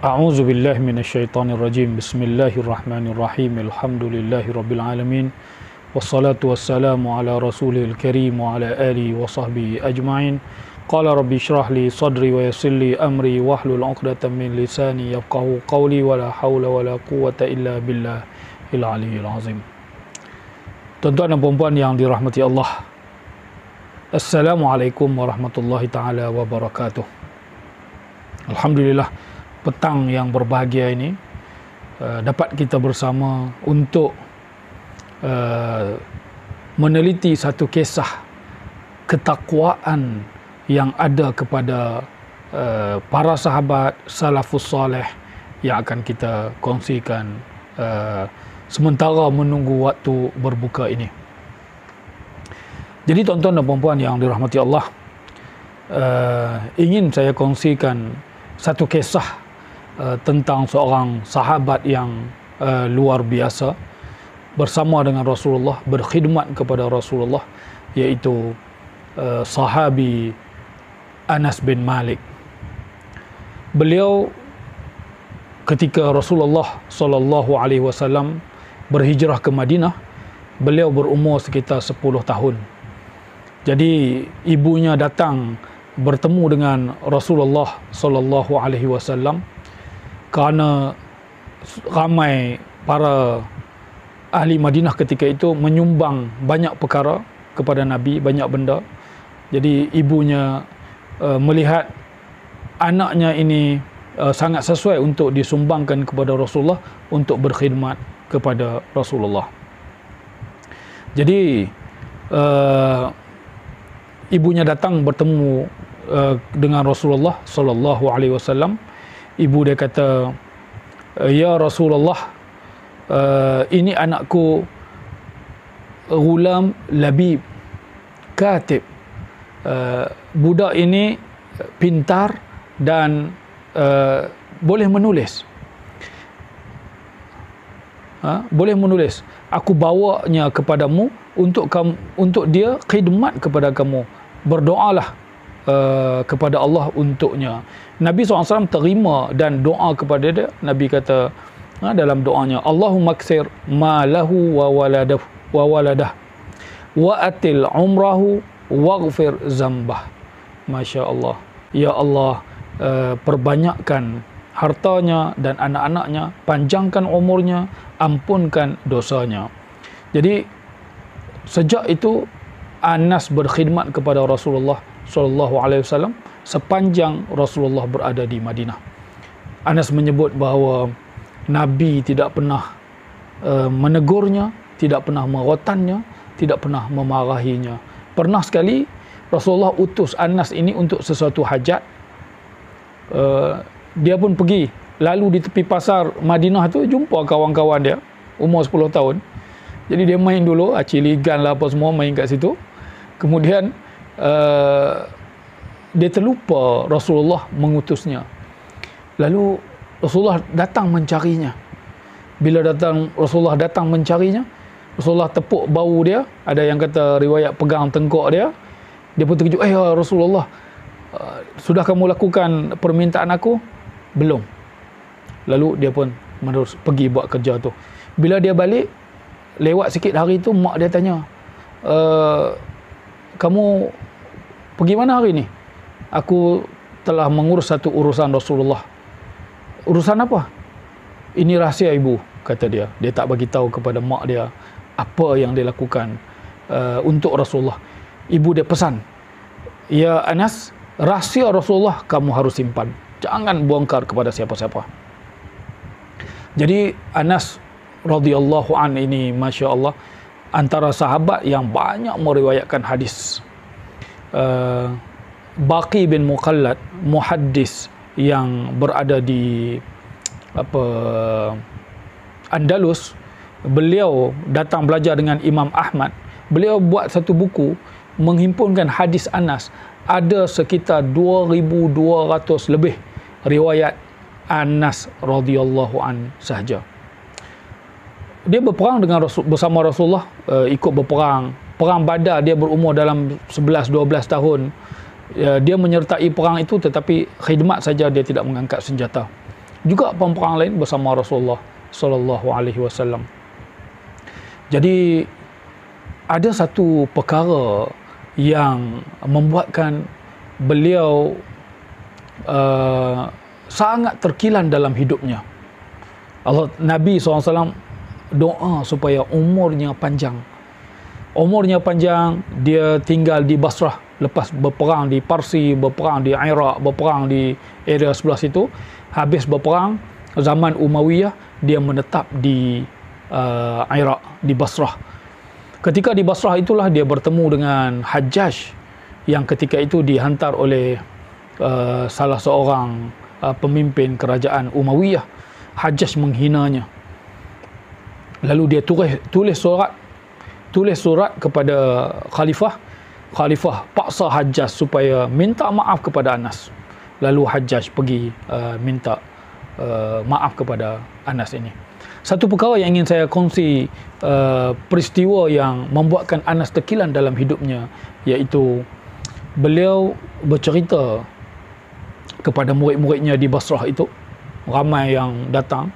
A'udzu billahi minasyaitonir rajim. Bismillahirrahmanirrahim. Alhamdulillahi rabbil alamin. Wassalatu wassalamu ala rasulil karim wa ala alihi wa sahbihi ajma'in. Qala rabbi shrah li sadri wa yassir li amri wahlul 'uqdatam min lisani yafqahu qawli wa la haula wa la quwwata illa billahil aliyyil azim. Tuan-tuan dan puan-puan yang dirahmati Allah, Assalamualaikum warahmatullahi taala wabarakatuh. Alhamdulillah, petang yang berbahagia ini dapat kita bersama untuk meneliti satu kisah ketakwaan yang ada kepada para sahabat salafus saleh yang akan kita kongsikan sementara menunggu waktu berbuka ini. Jadi tuan-tuan dan puan-puan yang dirahmati Allah, ingin saya kongsikan satu kisah tentang seorang sahabat yang luar biasa bersama dengan Rasulullah, berkhidmat kepada Rasulullah, iaitu sahabi Anas bin Malik. Beliau ketika Rasulullah SAW berhijrah ke Madinah, beliau berumur sekitar 10 tahun. Jadi ibunya datang bertemu dengan Rasulullah SAW kerana ramai para ahli Madinah ketika itu menyumbang banyak perkara kepada Nabi, banyak benda. Jadi ibunya melihat anaknya ini sangat sesuai untuk disumbangkan kepada Rasulullah untuk berkhidmat kepada Rasulullah. Jadi ibunya datang bertemu dengan Rasulullah sallallahu alaihi wasallam. Ibu dia kata, "Ya Rasulullah, ini anakku Ghulam Labib Katib. Budak ini pintar dan boleh menulis. Boleh menulis. Aku bawanya kepadamu untuk dia khidmat kepada kamu. Berdoalah kepada Allah untuknya." Nabi SAW terima dan doa kepada dia. Nabi kata dalam doanya, "Allahumma ksir malahu wa waladah wa atil umrahu waghfir zambah." Masya Allah. Ya Allah, perbanyakkan hartanya dan anak-anaknya, panjangkan umurnya, ampunkan dosanya. Jadi sejak itu Anas berkhidmat kepada Rasulullah SAW sepanjang Rasulullah berada di Madinah. Anas menyebut bahawa Nabi tidak pernah menegurnya, tidak pernah merotannya, tidak pernah memarahinya. Pernah sekali Rasulullah utus Anas ini untuk sesuatu hajat. Dia pun pergi, lalu di tepi pasar Madinah tu jumpa kawan-kawan dia umur 10 tahun. Jadi dia main dulu, ciligan lah apa semua, main kat situ. Kemudian dia terlupa Rasulullah mengutusnya. Lalu Rasulullah datang mencarinya. Bila Rasulullah datang mencarinya, Rasulullah tepuk bau dia. Ada yang kata riwayat pegang tengkok dia. Dia pun terkejut, "Ya Rasulullah, sudah kamu lakukan permintaan aku?" "Belum." Lalu dia pun menerus pergi buat kerja tu. Bila dia balik, lewat sikit hari tu, mak dia tanya, "Kamu pergi mana hari ni?" "Aku telah mengurus satu urusan Rasulullah." "Urusan apa?" "Ini rahsia ibu," kata dia. Dia tak bagi tahu kepada mak dia apa yang dia lakukan untuk Rasulullah. Ibu dia pesan, "Ya Anas, rahsia Rasulullah kamu harus simpan. Jangan bongkar kepada siapa-siapa." Jadi Anas radhiyallahu an ini, Masya Allah, antara sahabat yang banyak meriwayatkan hadis. Baqi bin Muqallad, muhaddis yang berada di Andalus, beliau datang belajar dengan Imam Ahmad. Beliau buat satu buku menghimpunkan hadis Anas. Ada sekitar 2,200 lebih riwayat Anas radhiyallahu an sahaja. Dia berperang bersama Rasulullah, ikut berperang. Perang Badar dia berumur dalam 11-12 tahun. Dia menyertai perang itu, tetapi khidmat saja, dia tidak mengangkat senjata. juga peperang lain bersama Rasulullah sallallahu alaihi wasallam. Jadi ada satu perkara yang membuatkan beliau sangat terkilan dalam hidupnya. Nabi SAW doa supaya umurnya panjang. Umurnya panjang, dia tinggal di Basrah lepas berperang di Parsi, berperang di Iraq, berperang di area sebelah situ. Habis berperang zaman Umayyah, dia menetap di Iraq, di Basrah. Ketika di Basrah itulah dia bertemu dengan Hajjaj yang ketika itu dihantar oleh salah seorang pemimpin kerajaan Umayyah. Hajjaj menghinanya. Lalu dia tulis surat kepada khalifah. Khalifah paksa Hajjaj supaya minta maaf kepada Anas. Lalu Hajjaj pergi minta maaf kepada Anas ini. Satu perkara yang ingin saya kongsi, peristiwa yang membuatkan Anas terkilan dalam hidupnya, iaitu beliau bercerita kepada murid-muridnya di Basrah itu, ramai yang datang,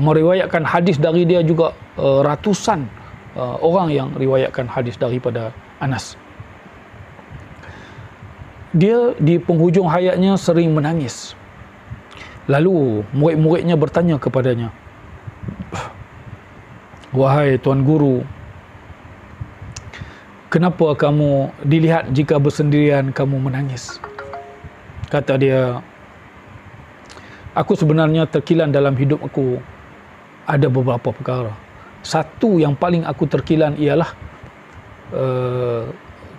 meriwayatkan hadis dari dia juga, ratusan orang yang riwayatkan hadis daripada Anas. Dia di penghujung hayatnya sering menangis. Lalu murid-muridnya bertanya kepadanya, "Wahai Tuan Guru, kenapa kamu dilihat jika bersendirian kamu menangis?" Kata dia, "Aku sebenarnya terkilan dalam hidup aku ada beberapa perkara. Satu yang paling aku terkilan ialah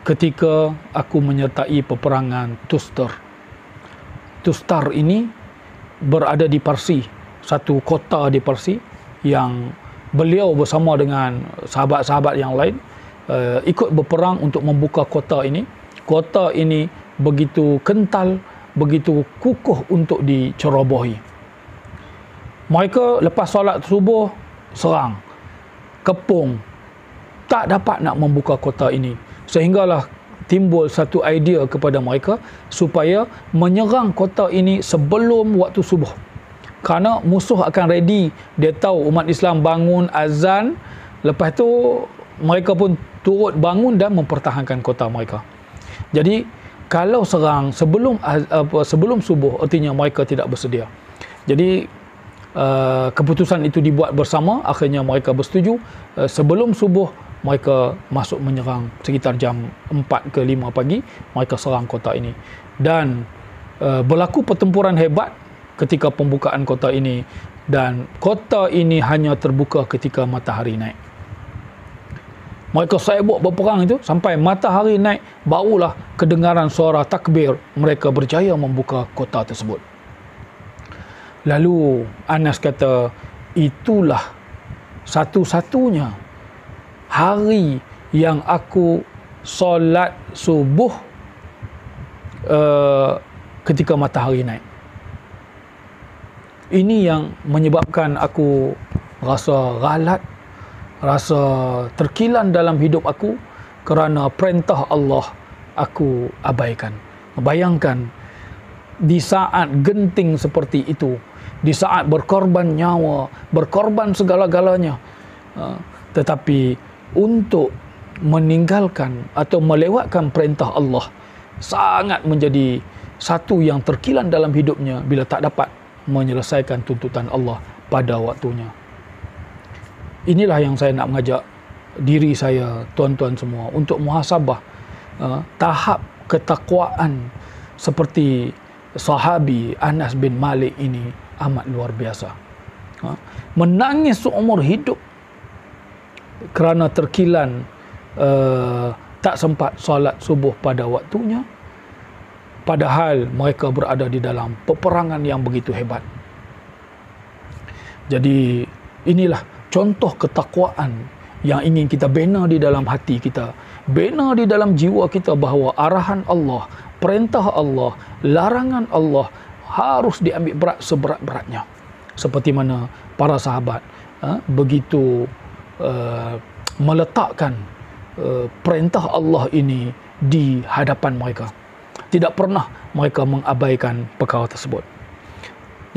ketika aku menyertai peperangan Tustar. Tustar ini berada di Parsi, satu kota di Parsi, yang beliau bersama dengan sahabat-sahabat yang lain ikut berperang untuk membuka kota ini. Kota ini begitu kental, begitu kukuh untuk dicerobohi. Mereka lepas solat subuh serang, kepung, tak dapat nak membuka kota ini. Sehinggalah timbul satu idea kepada mereka supaya menyerang kota ini sebelum waktu subuh. Kerana musuh akan ready, dia tahu umat Islam bangun azan, lepas tu mereka pun turut bangun dan mempertahankan kota mereka. Jadi kalau serang sebelum subuh, artinya mereka tidak bersedia. Jadi keputusan itu dibuat bersama, akhirnya mereka bersetuju. Sebelum subuh mereka masuk menyerang, sekitar jam 4 ke 5 pagi mereka serang kota ini. Dan berlaku pertempuran hebat ketika pembukaan kota ini, dan kota ini hanya terbuka ketika matahari naik. Mereka sibuk berperang itu sampai matahari naik, barulah kedengaran suara takbir, mereka berjaya membuka kota tersebut. Lalu Anas kata, itulah satu-satunya hari yang aku solat subuh ketika matahari naik. Ini yang menyebabkan aku rasa ghalat, rasa terkilan dalam hidup aku, kerana perintah Allah aku abaikan. Bayangkan di saat genting seperti itu, di saat berkorban nyawa, berkorban segala-galanya, tetapi untuk meninggalkan atau melewatkan perintah Allah sangat menjadi satu yang terkilan dalam hidupnya bila tak dapat menyelesaikan tuntutan Allah pada waktunya. Inilah yang saya nak mengajak diri saya, tuan-tuan semua, untuk muhasabah tahap ketakwaan seperti sahabi Anas bin Malik ini amat luar biasa. Menangis seumur hidup kerana terkilan tak sempat solat subuh pada waktunya, padahal mereka berada di dalam peperangan yang begitu hebat. Jadi inilah contoh ketakwaan yang ingin kita bina di dalam hati kita, bina di dalam jiwa kita, bahawa arahan Allah, perintah Allah, larangan Allah harus diambil berat seberat-beratnya. Seperti mana para sahabat begitu meletakkan perintah Allah ini di hadapan mereka. Tidak pernah mereka mengabaikan perkara tersebut.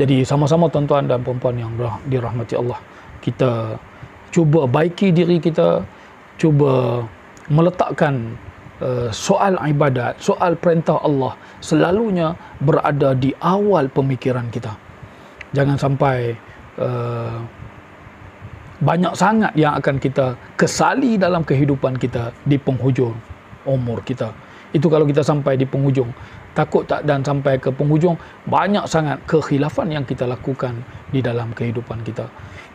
Jadi sama-sama tuan-tuan dan puan-puan yang dirahmati Allah, kita cuba baiki diri kita, cuba meletakkan soal ibadat, soal perintah Allah selalunya berada di awal pemikiran kita. Jangan sampai banyak sangat yang akan kita kesali dalam kehidupan kita di penghujung umur kita. Itu kalau kita sampai di penghujung. Takut tak dan sampai ke penghujung, banyak sangat kekhilafan yang kita lakukan di dalam kehidupan kita.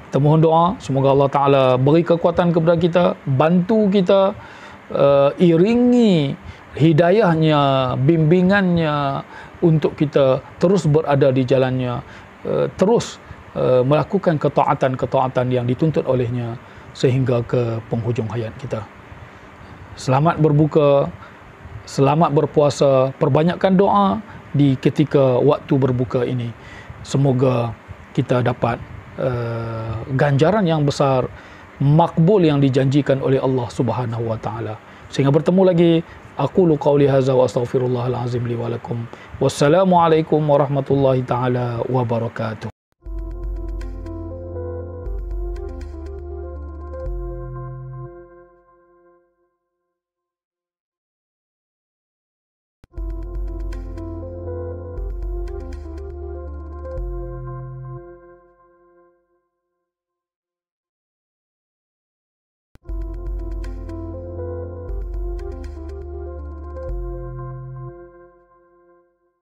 Kita mohon doa, semoga Allah Ta'ala beri kekuatan kepada kita, bantu kita, iringi hidayahnya, bimbingannya untuk kita terus berada di jalannya, terus melakukan ketaatan-ketaatan yang dituntut olehnya sehingga ke penghujung hayat kita. Selamat berbuka, selamat berpuasa, perbanyakkan doa di ketika waktu berbuka ini. Semoga kita dapat ganjaran yang besar, makbul yang dijanjikan oleh Allah Subhanahu wa taala. Sehingga bertemu lagi, aqulu qauli hadza wa astaghfirullahal azim li wa lakum. Wassalamualaikum warahmatullahi taala wabarakatuh.